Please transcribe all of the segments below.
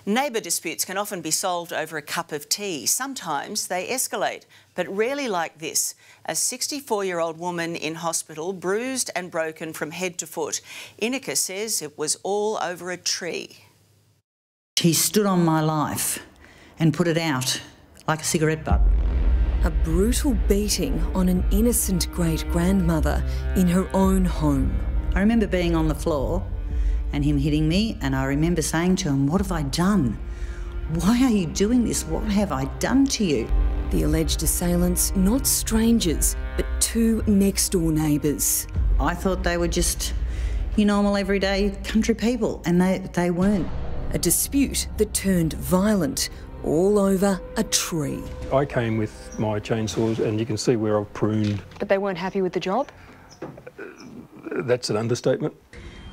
Neighbour disputes can often be solved over a cup of tea. Sometimes they escalate, but rarely like this. A 64-year-old woman in hospital, bruised and broken from head to foot. Inika says it was all over a tree. He stood on my life and put it out like a cigarette butt. A brutal beating on an innocent great-grandmother in her own home. I remember being on the floor and him hitting me, and I remember saying to him, "What have I done? Why are you doing this? What have I done to you?" The alleged assailants, not strangers, but two next-door neighbours. I thought they were just your normal, everyday country people, and they weren't. A dispute that turned violent, all over a tree. I came with my chainsaws and you can see where I've pruned. But they weren't happy with the job? That's an understatement.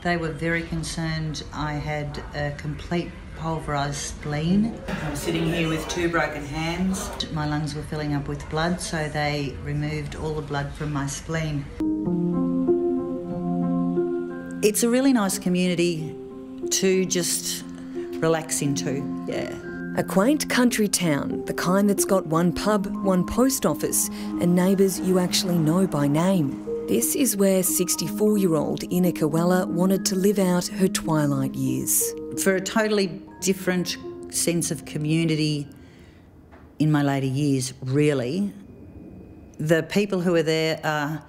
They were very concerned I had a complete pulverised spleen. I'm sitting here with two broken hands. My lungs were filling up with blood, so they removed all the blood from my spleen. It's a really nice community to just relax into, yeah. A quaint country town, the kind that's got one pub, one post office, and neighbours you actually know by name. This is where 64-year-old Inika Weller wanted to live out her twilight years. For a totally different sense of community in my later years, really. The people who are there are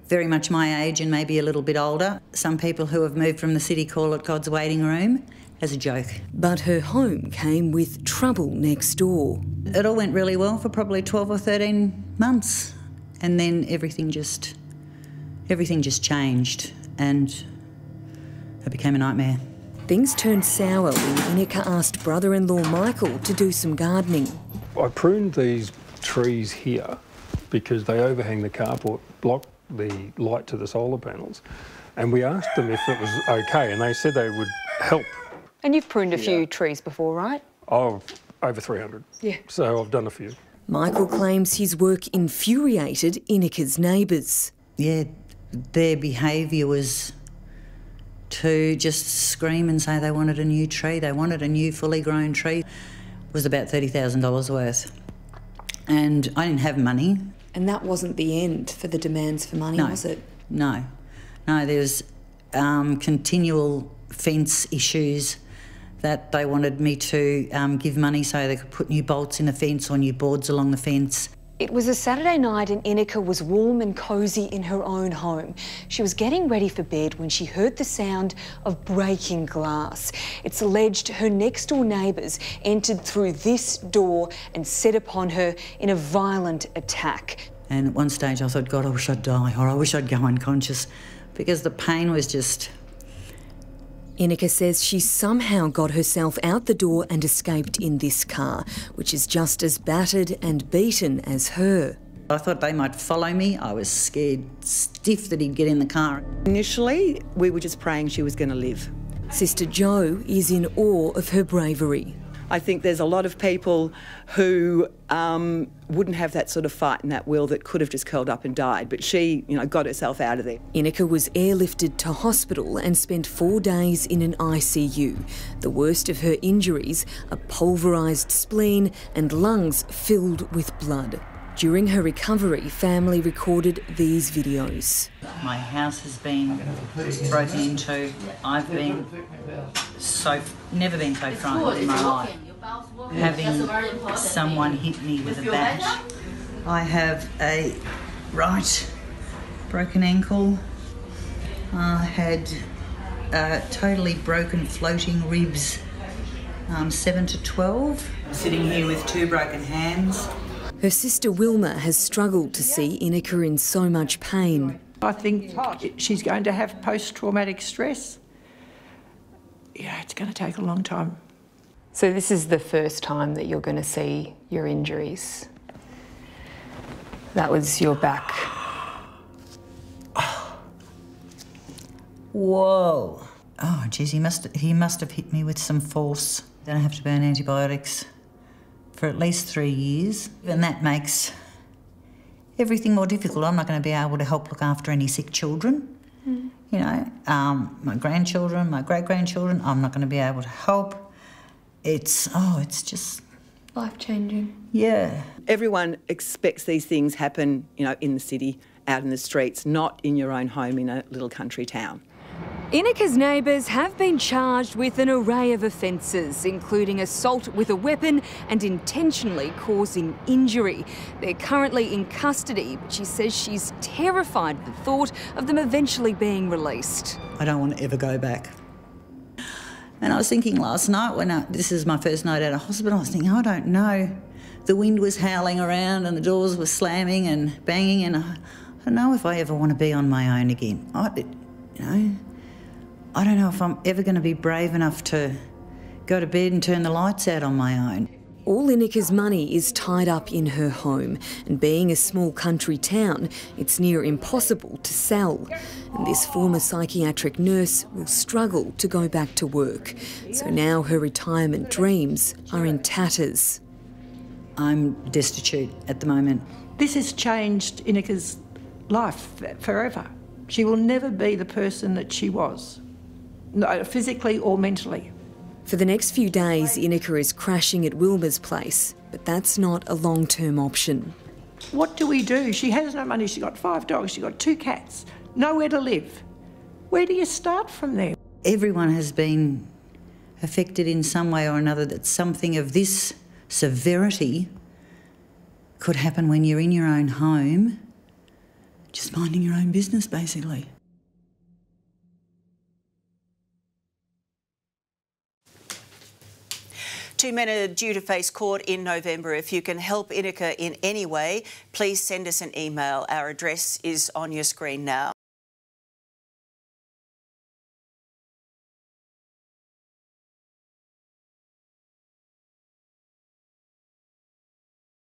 very much my age and maybe a little bit older. Some people who have moved from the city call it God's waiting room as a joke. But her home came with trouble next door. It all went really well for probably 12 or 13 months, and then everything just changed and it became a nightmare. Things turned sour when Inika asked brother-in-law Michael to do some gardening. I pruned these trees here because they overhang the carport, block the light to the solar panels, and we asked them if it was okay, and they said they would help. And you've pruned a few trees before, right? Oh, over 300. Yeah. So I've done a few. Michael claims his work infuriated Inika's neighbours. Yeah, their behaviour was to just scream and say they wanted a new tree. They wanted a new fully grown tree. It was about $30,000 worth. And I didn't have money. And that wasn't the end for the demands for money, was it? No. No, there was continual fence issues that they wanted me to give money so they could put new bolts in the fence or new boards along the fence. It was a Saturday night and Inika was warm and cosy in her own home. She was getting ready for bed when she heard the sound of breaking glass. It's alleged her next-door neighbours entered through this door and set upon her in a violent attack. And at one stage I thought, God, I wish I'd die, or I wish I'd go unconscious, because the pain was just... Inika says she somehow got herself out the door and escaped in this car, which is just as battered and beaten as her. I thought they might follow me. I was scared stiff that he'd get in the car. Initially, we were just praying she was going to live. Sister Jo is in awe of her bravery. I think there's a lot of people who wouldn't have that sort of fight and that will, that could have just curled up and died, but she, got herself out of there. Inika was airlifted to hospital and spent 4 days in an ICU. The worst of her injuries, a pulverised spleen and lungs filled with blood. During her recovery, family recorded these videos. My house has been broken into. I've been never been so frightened in my life. Having someone hit me with a bat. I have a right broken ankle. I had totally broken floating ribs, 7 to 12. I'm sitting here with two broken hands. Her sister Wilma has struggled to see Inika in so much pain. I think she's going to have post-traumatic stress. Yeah, it's going to take a long time. So this is the first time that you're going to see your injuries. That was your back. Whoa. Oh, geez, he must have hit me with some force. Then I have to be on antibiotics for at least 3 years, and that makes everything more difficult. I'm not going to be able to help look after any sick children, my grandchildren, my great-grandchildren. I'm not going to be able to help. It's just Life-changing. yeah. Everyone expects these things happen, you know, in the city, out in the streets, not in your own home in a little country town. Inika's neighbours have been charged with an array of offences, including assault with a weapon and intentionally causing injury. They're currently in custody, but she says she's terrified at the thought of them eventually being released. I don't want to ever go back. And I was thinking last night this is my first night out of hospital, I was thinking, I don't know. The wind was howling around and the doors were slamming and banging, and I don't know if I ever want to be on my own again. I don't know if I'm ever going to be brave enough to go to bed and turn the lights out on my own. All Inika's money is tied up in her home, and being a small country town, it's near impossible to sell. And this former psychiatric nurse will struggle to go back to work. So now her retirement dreams are in tatters. I'm destitute at the moment. This has changed Inika's life forever. She will never be the person that she was, physically or mentally. For the next few days, Inika is crashing at Wilma's place, but that's not a long-term option. What do we do? She has no money. She's got 5 dogs. She's got 2 cats. Nowhere to live. Where do you start from there? Everyone has been affected in some way or another, that something of this severity could happen when you're in your own home, just minding your own business, basically. Two men are due to face court in November. If you can help Inika in any way, please send us an email. Our address is on your screen now.